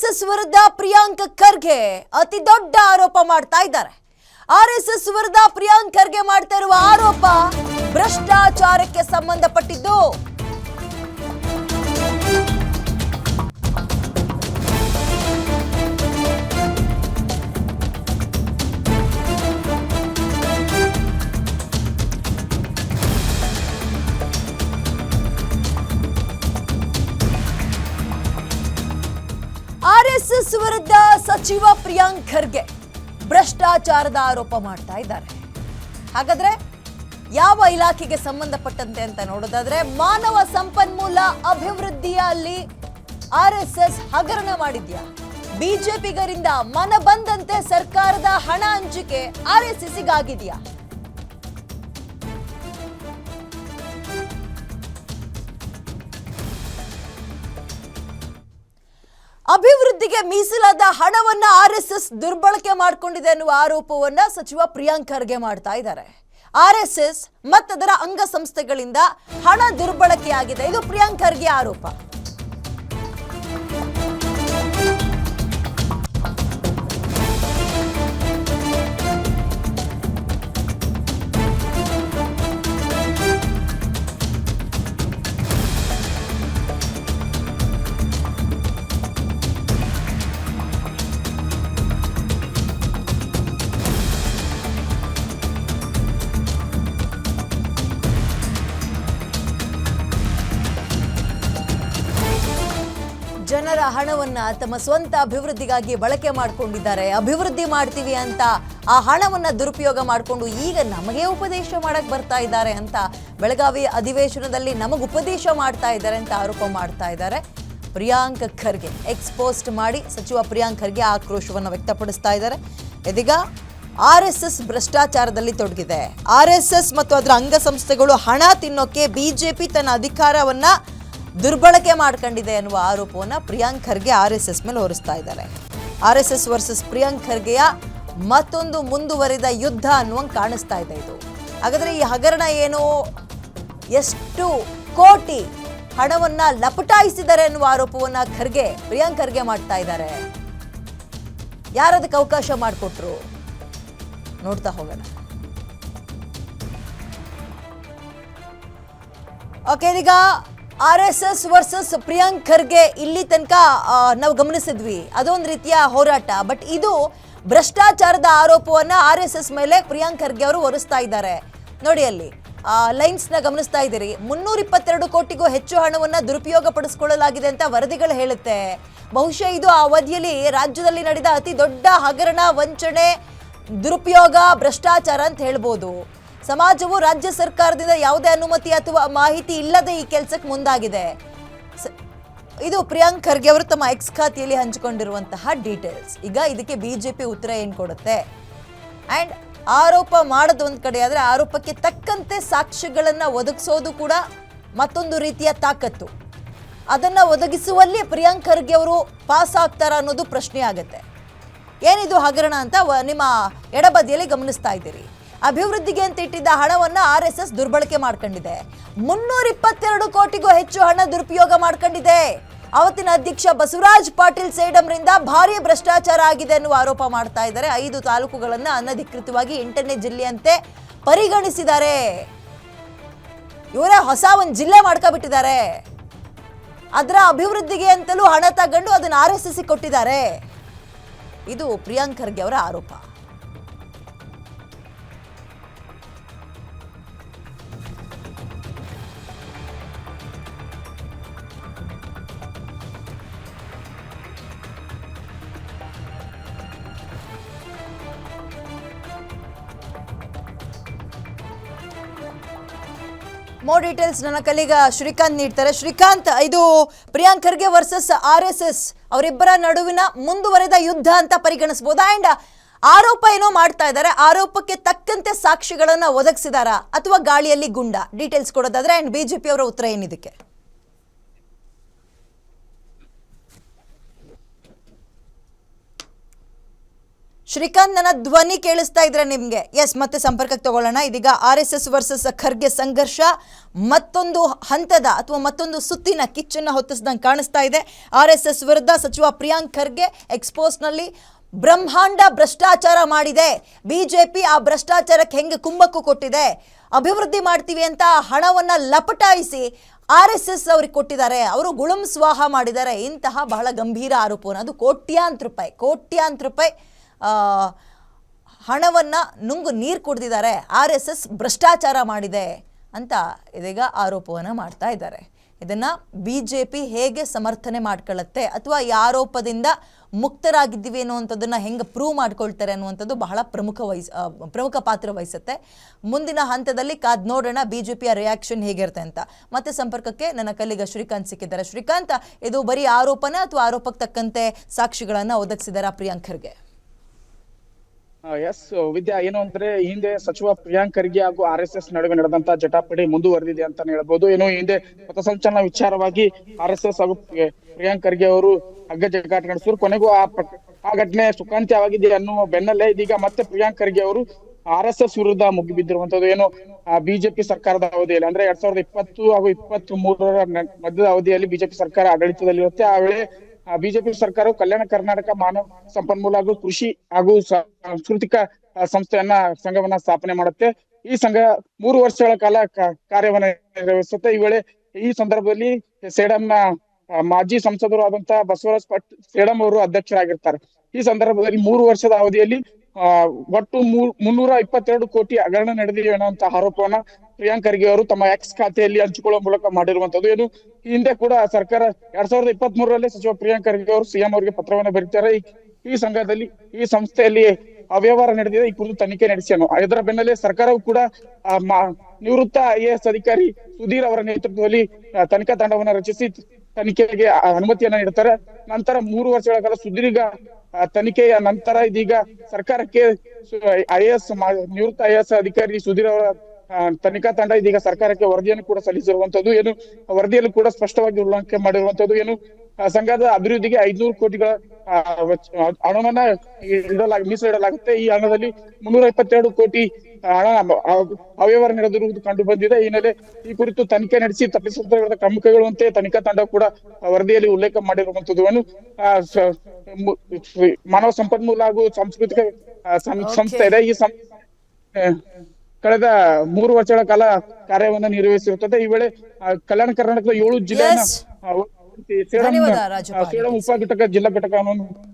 RSS ವಿರುದ್ಧ ಪ್ರಿಯಾಂಕ್ ಖರ್ಗೆ ಅತಿ ದೊಡ್ಡ ಆರೋಪ ಮಾಡ್ತಾ ಇದ್ದಾರೆ. ಆರ್ಎಸ್ಎಸ್ ವಿರುದ್ಧ ಪ್ರಿಯಾಂಕ್ ಖರ್ಗೆ ಮಾಡ್ತಾ ಇರುವ ಆರೋಪ ಭ್ರಷ್ಟಾಚಾರಕ್ಕೆ ಸಂಬಂಧಪಟ್ಟಿದ್ದು. ಆರ್ಎಸ್ಎಸ್ ವಿರುದ್ಧ ಸಚಿವ ಪ್ರಿಯಾಂಕ್ ಖರ್ಗೆ ಭ್ರಷ್ಟಾಚಾರದ ಆರೋಪ ಮಾಡ್ತಾ ಇದ್ದಾರೆ. ಹಾಗಾದ್ರೆ ಯಾವ ಇಲಾಖೆಗೆ ಸಂಬಂಧಪಟ್ಟಂತೆ ಅಂತ ನೋಡೋದಾದ್ರೆ ಮಾನವ ಸಂಪನ್ಮೂಲ ಅಭಿವೃದ್ಧಿಯಲ್ಲಿ ಆರ್ಎಸ್ಎಸ್ ಹಗರಣ ಮಾಡಿದ್ಯಾ? ಬಿಜೆಪಿಗರಿಂದ ಮನ ಬಂದಂತೆ ಸರ್ಕಾರದ ಹಣ ಹಂಚಿಕೆ ಆರ್ಎಸ್ಎಸ್ಗಾಗಿದೆಯಾ? ಅಭಿವೃದ್ಧಿಗೆ ಮೀಸಲಾದ ಹಣವನ್ನ ಆರ್ಎಸ್ಎಸ್ ದುರ್ಬಳಕೆ ಮಾಡಿಕೊಂಡಿದೆ ಅನ್ನುವ ಆರೋಪವನ್ನ ಸಚಿವ ಪ್ರಿಯಾಂಕ್ ಖರ್ಗೆ ಮಾಡ್ತಾ ಇದ್ದಾರೆ. ಆರ್ಎಸ್ಎಸ್ ಮತ್ತದರ ಅಂಗಸಂಸ್ಥೆಗಳಿಂದ ಹಣ ದುರ್ಬಳಕೆಯಾಗಿದೆ, ಇದು ಪ್ರಿಯಾಂಕ್ ಖರ್ಗೆ ಆರೋಪ. ಜನರ ಹಣವನ್ನ ತಮ್ಮ ಸ್ವಂತ ಅಭಿವೃದ್ಧಿಗಾಗಿ ಬಳಕೆ ಮಾಡಿಕೊಂಡಿದ್ದಾರೆ. ಅಭಿವೃದ್ಧಿ ಮಾಡ್ತೀವಿ ಅಂತ ಆ ಹಣವನ್ನ ದುರುಪಯೋಗ ಮಾಡಿಕೊಂಡು ಈಗ ನಮಗೆ ಉಪದೇಶ ಮಾಡಕ್ ಬರ್ತಾ ಇದ್ದಾರೆ ಅಂತ ಬೆಳಗಾವಿ ಅಧಿವೇಶನದಲ್ಲಿ ನಮಗೆ ಉಪದೇಶ ಮಾಡ್ತಾ ಇದ್ದಾರೆ ಅಂತ ಆರೋಪ ಮಾಡ್ತಾ ಇದ್ದಾರೆ ಪ್ರಿಯಾಂಕ್ ಖರ್ಗೆ. ಎಕ್ಸ್ಪೋಸ್ಟ್ ಮಾಡಿ ಸಚಿವ ಪ್ರಿಯಾಂಕ್ ಖರ್ಗೆ ಆಕ್ರೋಶವನ್ನು ವ್ಯಕ್ತಪಡಿಸ್ತಾ ಇದ್ದಾರೆ. ಇದೀಗ ಆರ್ಎಸ್ಎಸ್ ಭ್ರಷ್ಟಾಚಾರದಲ್ಲಿ ತೊಡಗಿದೆ. ಆರ್ಎಸ್ಎಸ್ ಮತ್ತು ಅದರ ಅಂಗಸಂಸ್ಥೆಗಳು ಹಣ ತಿನ್ನೋಕೆ ಬಿಜೆಪಿ ತನ್ನ ಅಧಿಕಾರವನ್ನ ದುರ್ಬಳಕೆ ಮಾಡ್ಕೊಂಡಿದೆ ಅನ್ನುವ ಆರೋಪವನ್ನ ಪ್ರಿಯಾಂಕ್ ಖರ್ಗೆ ಆರ್ಎಸ್ಎಸ್ ಮೇಲೆ ಹೊರಿಸ್ತಾ ಇದ್ದಾರೆ. ಆರ್ಎಸ್ಎಸ್ ವರ್ಸಸ್ ಪ್ರಿಯಾಂಕ್ ಖರ್ಗೆಯ ಮತ್ತೊಂದು ಮುಂದುವರಿದ ಯುದ್ಧ ಅನ್ನುವಂಗೆ ಕಾಣಿಸ್ತಾ ಇದೆ ಇದು. ಹಾಗಾದ್ರೆ ಈ ಹಗರಣ ಏನು, ಎಷ್ಟು ಕೋಟಿ ಹಣವನ್ನ ಲಪಟಾಯಿಸಿದ್ದಾರೆ ಅನ್ನುವ ಆರೋಪವನ್ನ ಪ್ರಿಯಾಂಕ್ ಖರ್ಗೆ ಮಾಡ್ತಾ ಇದ್ದಾರೆ. ಯಾರದಕ್ಕೆ ಅವಕಾಶ ಮಾಡಿಕೊಟ್ರು ನೋಡ್ತಾ ಹೋಗೋಣ. ಓಕೆ, ಈಗ ಆರ್ಎಸ್ಎಸ್ ವರ್ಸಸ್ ಪ್ರಿಯಾಂಕ್ ಖರ್ಗೆ ಇಲ್ಲಿ ತನಕ ನಾವು ಗಮನಿಸಿದ್ವಿ, ಅದೊಂದು ರೀತಿಯ ಹೋರಾಟ. ಬಟ್ ಇದು ಭ್ರಷ್ಟಾಚಾರದ ಆರೋಪವನ್ನ ಆರ್ಎಸ್ಎಸ್ ಮೇಲೆ ಪ್ರಿಯಾಂಕ್ ಖರ್ಗೆ ಅವರು ಹೊರಿಸ್ತಾ ಇದ್ದಾರೆ. ನೋಡಿ, ಅಲ್ಲಿ ಲೈನ್ಸ್ನ ಗಮನಿಸ್ತಾ ಇದ್ದೀರಿ. 322 ಕೋಟಿಗೂ ಹೆಚ್ಚು ಹಣವನ್ನ ದುರುಪಯೋಗ ಪಡಿಸಿಕೊಳ್ಳಲಾಗಿದೆ ಅಂತ ವರದಿಗಳು ಹೇಳುತ್ತೆ. ಬಹುಶಃ ಇದು ಆ ಅವಧಿಯಲ್ಲಿ ರಾಜ್ಯದಲ್ಲಿ ನಡೆದ ಅತಿ ದೊಡ್ಡ ಹಗರಣ, ವಂಚನೆ, ದುರುಪಯೋಗ, ಭ್ರಷ್ಟಾಚಾರ ಅಂತ ಹೇಳ್ಬೋದು. ಸಮಾಜವು ರಾಜ್ಯ ಸರ್ಕಾರದಿಂದ ಯಾವುದೇ ಅನುಮತಿ ಅಥವಾ ಮಾಹಿತಿ ಇಲ್ಲದೆ ಈ ಕೆಲಸಕ್ಕೆ ಮುಂದಾಗಿದೆ. ಇದು ಪ್ರಿಯಾಂಕ್ ಖರ್ಗೆ ಅವರು ತಮ್ಮ ಎಕ್ಸ್ ಖಾತೆಯಲ್ಲಿ ಹಂಚಿಕೊಂಡಿರುವಂತಹ ಡೀಟೇಲ್ಸ್. ಈಗ ಇದಕ್ಕೆ ಬಿಜೆಪಿ ಉತ್ತರ ಏನು ಕೊಡುತ್ತೆ? ಅಂಡ್ ಆರೋಪ ಮಾಡೋದು ಒಂದು ಕಡೆ ಆದರೆ ಆರೋಪಕ್ಕೆ ತಕ್ಕಂತೆ ಸಾಕ್ಷ್ಯಗಳನ್ನು ಒದಗಿಸೋದು ಕೂಡ ಮತ್ತೊಂದು ರೀತಿಯ ತಾಕತ್ತು. ಅದನ್ನು ಒದಗಿಸುವಲ್ಲಿ ಪ್ರಿಯಾಂಕ್ ಖರ್ಗೆ ಅವರು ಪಾಸ್ ಆಗ್ತಾರ ಅನ್ನೋದು ಪ್ರಶ್ನೆ ಆಗುತ್ತೆ. ಏನಿದು ಹಗರಣ ಅಂತ ನಿಮ್ಮ ಎಡಬದಿಯಲ್ಲಿ ಗಮನಿಸ್ತಾ ಇದ್ದೀರಿ. ಅಭಿವೃದ್ಧಿಗೆ ಅಂತ ಇಟ್ಟಿದ್ದ ಹಣವನ್ನು ಆರ್ಎಸ್ಎಸ್ ದುರ್ಬಳಕೆ ಮಾಡ್ಕೊಂಡಿದೆ. 322 ಕೋಟಿಗೂ ಹೆಚ್ಚು ಹಣ ದುರುಪಯೋಗ ಮಾಡ್ಕೊಂಡಿದೆ. ಅವತ್ತಿನ ಅಧ್ಯಕ್ಷ ಬಸವರಾಜ್ ಪಾಟೀಲ್ ಸೇಡಂರಿಂದ ಭಾರಿ ಭ್ರಷ್ಟಾಚಾರ ಆಗಿದೆ ಅನ್ನುವ ಆರೋಪ ಮಾಡ್ತಾ ಇದ್ದಾರೆ. 5 ತಾಲೂಕುಗಳನ್ನು ಅನಧಿಕೃತವಾಗಿ 8ನೇ ಜಿಲ್ಲೆಯಂತೆ ಪರಿಗಣಿಸಿದ್ದಾರೆ. ಇವರೇ ಹೊಸ ಒಂದು ಜಿಲ್ಲೆ ಮಾಡ್ಕೊಬಿಟ್ಟಿದ್ದಾರೆ. ಅದರ ಅಭಿವೃದ್ಧಿಗೆ ಅಂತಲೂ ಹಣ ತಗೊಂಡು ಅದನ್ನು ಆರ್ಎಸ್ಎಸ್ ಕೊಟ್ಟಿದ್ದಾರೆ. ಇದು ಪ್ರಿಯಾಂಕ್ ಖರ್ಗೆ ಅವರ ಆರೋಪ. ಮೋರ್ ಡೀಟೇಲ್ಸ್ ನನ್ನ ಕಲೀಗ ಶ್ರೀಕಾಂತ್ ನೀಡ್ತಾರೆ. ಶ್ರೀಕಾಂತ್, ಇದು ಪ್ರಿಯಾಂಕ್ ಖರ್ಗೆ ವರ್ಸಸ್ ಆರ್ಎಸ್ಎಸ್ ಅವರಿಬ್ಬರ ನಡುವಿನ ಮುಂದುವರೆದ ಯುದ್ಧ ಅಂತ ಪರಿಗಣಿಸಬಹುದಾ? ಅಂಡ್ ಆರೋಪ ಏನೋ ಮಾಡ್ತಾ ಇದ್ದಾರೆ, ಆರೋಪಕ್ಕೆ ತಕ್ಕಂತೆ ಸಾಕ್ಷಿಗಳನ್ನ ಒದಗಿಸಿದಾರಾ ಅಥವಾ ಗಾಳಿಯಲ್ಲಿ ಗುಂಡ? ಡೀಟೇಲ್ಸ್ ಕೊಡೋದಾದ್ರೆ ಅಂಡ್ ಬಿಜೆಪಿ ಅವರ ಉತ್ತರ ಏನಿದಕ್ಕೆ? ಶ್ರೀಕಾಂತ್, ನನ್ನ ಧ್ವನಿ ಕೇಳಿಸ್ತಾ ಇದ್ರೆ ನಿಮ್ಗೆ? ಎಸ್, ಮತ್ತೆ ಸಂಪರ್ಕಕ್ಕೆ ತಗೊಳ್ಳೋಣ. ಇದೀಗ RSS ವರ್ಸಸ್ ಖರ್ಗೆ ಸಂಘರ್ಷ ಮತ್ತೊಂದು ಹಂತದ ಅಥವಾ ಮತ್ತೊಂದು ಸುತ್ತಿನ ಕಿಚ್ಚನ್ನ ಹೊತ್ತಿಸಿದಂಗೆ ಕಾಣಿಸ್ತಾ ಇದೆ. RSS ವಿರುದ್ಧ ಸಚಿವ ಪ್ರಿಯಾಂಕ್ ಖರ್ಗೆ ಎಕ್ಸ್ಪೋಸ್ನಲ್ಲಿ ಬ್ರಹ್ಮಾಂಡ ಭ್ರಷ್ಟಾಚಾರ ಮಾಡಿದೆ, ಬಿಜೆಪಿ ಆ ಭ್ರಷ್ಟಾಚಾರಕ್ಕೆ ಹೆಂಗೆ ಕುಮ್ಮಕ್ಕು ಕೊಟ್ಟಿದೆ, ಅಭಿವೃದ್ಧಿ ಮಾಡ್ತೀವಿ ಅಂತ ಹಣವನ್ನ ಲಪಟಾಯಿಸಿ RSS ಅವ್ರಿಗೆ ಕೊಟ್ಟಿದ್ದಾರೆ, ಅವರು ಗುಳುಂ ಸ್ವಾಹ ಮಾಡಿದ್ದಾರೆ. ಇಂತಹ ಬಹಳ ಗಂಭೀರ ಆರೋಪವನ್ನು, ಅದು ಕೋಟ್ಯಾಂತರ ರೂಪಾಯಿ ಹಣವನ್ನು ನುಂಗು ನೀರು ಕುಡಿದಿದ್ದಾರೆ, RSS ಭ್ರಷ್ಟಾಚಾರ ಮಾಡಿದೆ ಅಂತ ಇದೀಗ ಆರೋಪವನ್ನು ಮಾಡ್ತಾ ಇದ್ದಾರೆ. ಇದನ್ನು BJP ಹೇಗೆ ಸಮರ್ಥನೆ ಮಾಡ್ಕೊಳ್ಳುತ್ತೆ ಅಥವಾ ಈ ಆರೋಪದಿಂದ ಮುಕ್ತರಾಗಿದ್ದೀವಿ ಅನ್ನುವಂಥದ್ದನ್ನು ಹೆಂಗೆ ಪ್ರೂವ್ ಮಾಡ್ಕೊಳ್ತಾರೆ ಅನ್ನುವಂಥದ್ದು ಬಹಳ ಪ್ರಮುಖ ಪಾತ್ರ ವಹಿಸುತ್ತೆ. ಮುಂದಿನ ಹಂತದಲ್ಲಿ ಕಾದ್ ನೋಡೋಣ BJPಯ ರಿಯಾಕ್ಷನ್ ಹೇಗಿರುತ್ತೆ ಅಂತ. ಮತ್ತೆ ಸಂಪರ್ಕಕ್ಕೆ ನನ್ನ ಕಲ್ಲಿಗ ಶ್ರೀಕಾಂತ್ ಸಿಕ್ಕಿದ್ದಾರೆ. ಶ್ರೀಕಾಂತ್, ಇದು ಬರೀ ಆರೋಪನ ಅಥವಾ ಆರೋಪಕ್ಕೆ ತಕ್ಕಂತೆ ಸಾಕ್ಷಿಗಳನ್ನು ಒದಗಿಸಿದಾರ ಪ್ರಿಯಾಂಕ್ ಖರ್ಗೆ? ಎಸ್ ವಿದ್ಯಾ, ಏನು ಅಂದ್ರೆ ಹಿಂದೆ ಸಚಿವ ಪ್ರಿಯಾಂಕ್ ಖರ್ಗೆ ಹಾಗೂ RSS ನಡುವೆ ನಡೆದಂತ ಜಟಾಪಟಿ ಮುಂದುವರೆದಿದೆ ಅಂತಾನೆ ಹೇಳ್ಬೋದು. ಏನು ಹಿಂದೆ ಪಥಸಂಚಲನ ವಿಚಾರವಾಗಿ RSS ಹಾಗೂ ಪ್ರಿಯಾಂಕ್ ಖರ್ಗೆ ಅವರು ಹಗ್ಗ ಜಗ್ಗಾಟ ನಡೆಸಿದ್ರು. ಕೊನೆಗೂ ಆ ಘಟನೆ ಸುಖಾಂತ್ಯವಾಗಿದೆ ಅನ್ನುವ ಬೆನ್ನಲ್ಲೇ ಇದೀಗ ಮತ್ತೆ ಪ್ರಿಯಾಂಕ್ ಖರ್ಗೆ ಅವರು RSS ವಿರುದ್ಧ ಮುಗಿಬಿದ್ದಿರುವಂತದ್ದು. ಏನು ಬಿಜೆಪಿ ಸರ್ಕಾರದ ಅವಧಿಯಲ್ಲಿ ಅಂದ್ರೆ 2020 ಹಾಗೂ 23ರ ಮಧ್ಯದ ಅವಧಿಯಲ್ಲಿ ಬಿಜೆಪಿ ಸರ್ಕಾರ ಆಡಳಿತದಲ್ಲಿರುತ್ತೆ. ಆ ವೇಳೆ ಬಿಜೆಪಿ ಸರ್ಕಾರವು ಕಲ್ಯಾಣ ಕರ್ನಾಟಕ ಮಾನವ ಸಂಪನ್ಮೂಲ ಹಾಗೂ ಕೃಷಿ ಹಾಗೂ ಸಾಂಸ್ಕೃತಿಕ ಸಂಘವನ್ನ ಸ್ಥಾಪನೆ ಮಾಡುತ್ತೆ. ಈ ಸಂಘ 3 ವರ್ಷಗಳ ಕಾಲ ಕಾರ್ಯವನ್ನ ನಿರ್ವಹಿಸುತ್ತೆ. ಈ ಸಂದರ್ಭದಲ್ಲಿ ಸೇಡಂನ ಮಾಜಿ ಸಂಸದರು ಆದಂತಹ ಬಸವರಾಜ್ ಸೇಡಂ ಅವರು ಅಧ್ಯಕ್ಷರಾಗಿರ್ತಾರೆ. ಈ ಸಂದರ್ಭದಲ್ಲಿ 3 ವರ್ಷದ ಅವಧಿಯಲ್ಲಿ ಒಟ್ಟು 322 ಕೋಟಿ ಹಗರಣ ನಡೆದಿದೆ ಅನ್ನುವಂತ ಆರೋಪವನ್ನ ಪ್ರಿಯಾಂಕ್ ಖರ್ಗೆ ಅವರು ತಮ್ಮ ಎಕ್ಸ್ ಖಾತೆಯಲ್ಲಿ ಹಂಚಿಕೊಳ್ಳುವ ಮೂಲಕ ಮಾಡಿರುವಂತದ್ದು. ಏನು ಹಿಂದೆ ಕೂಡ ಸರ್ಕಾರ 2023ರಲ್ಲಿ ಸಚಿವ ಪ್ರಿಯಾಂಕ್ ಖರ್ಗೆ ಅವರು CM ಅವರಿಗೆ ಪತ್ರವನ್ನು ಬರೀತಾರೆ. ಈ ಸಂಸ್ಥೆಯಲ್ಲಿ ಅವ್ಯವಹಾರ ನಡೆದಿದೆ, ಈ ಕುರಿತು ತನಿಖೆ ನಡೆಸಿಯನು. ಇದರ ಬೆನ್ನಲ್ಲೇ ಸರ್ಕಾರವು ಕೂಡ ನಿವೃತ್ತ IAS ಅಧಿಕಾರಿ ಸುಧೀರ್ ಅವರ ನೇತೃತ್ವದಲ್ಲಿ ತನಿಖಾ ತಂಡವನ್ನು ರಚಿಸಿ ತನಿಖೆಗೆ ಅನುಮತಿಯನ್ನ ನೀಡುತ್ತಾರೆ. ನಂತರ 3 ವರ್ಷಗಳ ಕಾಲ ಸುದೀರ್ಘ ತನಿಖೆಯ ನಂತರ ಇದೀಗ ಸರ್ಕಾರಕ್ಕೆ ನಿವೃತ್ತ IAS ಅಧಿಕಾರಿ ಸುಧೀರ್ ಅವರ ತನಿಖಾ ತಂಡ ಇದೀಗ ಸರ್ಕಾರಕ್ಕೆ ವರದಿಯನ್ನು ಕೂಡ ಸಲ್ಲಿಸಿರುವಂತದ್ದು. ಏನು ವರದಿಯಲ್ಲಿ ಕೂಡ ಸ್ಪಷ್ಟವಾಗಿ ಉಲ್ಲಂಘನೆ ಮಾಡಿರುವಂತದ್ದು. ಏನು ಸಂಘದ ಅಭಿವೃದ್ಧಿಗೆ 500 ಕೋಟಿಗಳ ಹಣವನ್ನ ಮೀಸಲಿಡಲಾಗುತ್ತೆ. ಈ ಹಣದಲ್ಲಿ 322 ಕೋಟಿ ಹಣ ಅವ್ಯವಹಾರ ನಡೆದಿರುವುದು ಕಂಡು ಬಂದಿದೆ. ಈ ಹಿನ್ನೆಲೆ ಈ ಕುರಿತು ತನಿಖೆ ನಡೆಸಿ ತಪ್ಪಿತಸ್ಥರ ಕ್ರಮ ಕೈಗೊಳ್ಳುವಂತೆ ತನಿಖಾ ತಂಡ ಕೂಡ ವರದಿಯಲ್ಲಿ ಉಲ್ಲೇಖ ಮಾಡಿರುವಂತದ್ದು. ಮಾನವ ಸಂಪನ್ಮೂಲ ಹಾಗೂ ಸಾಂಸ್ಕೃತಿಕ ಸಂಸ್ಥೆ ಇದೆ. ಈ ಕಳೆದ 3 ವರ್ಷಗಳ ಕಾಲ ಕಾರ್ಯವನ್ನ ನಿರ್ವಹಿಸಿರುತ್ತದೆ. ಈ ವೇಳೆ ಕಲ್ಯಾಣ ಕರ್ನಾಟಕದ 7 ಜಿಲ್ಲೆಯನ್ನ ಸೇಡಂ ಉಪ ಘಟಕ ಜಿಲ್ಲಾ ಘಟಕವನ್ನು